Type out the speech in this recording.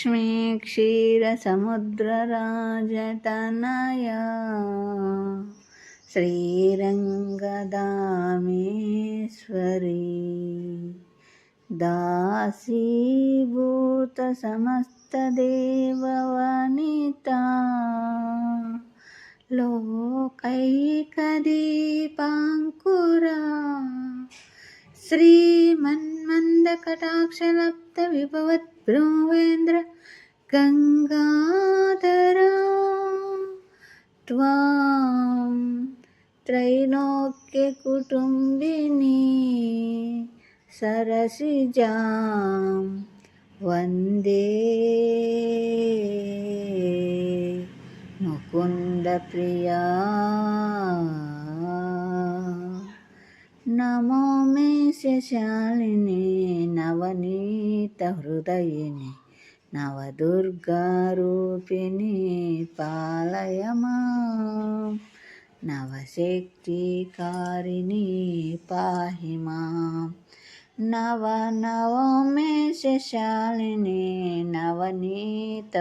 लक्ष्मी क्षीरसमुद्रराजतनया श्रीरङ्गदामेश्वरी दासीभूतसमस्तदेववनिता लोकैकदीपाङ्कुरा श्रीमन्मन्दकटाक्षलब्धविभवद्ब्रह्मेन्द्र गङ्गाधरा त्वां त्रैलोक्यकुटुम्बिनी सरसिजां वन्दे मुकुन्दप्रिया नमो मे शशालिनी नवनीतहृदयिनि नवदुर्गारूपिणी पालय मां नवशक्तिकारिणी पाहि मां नवो मे शशालिनी नवनीतहृदयिनि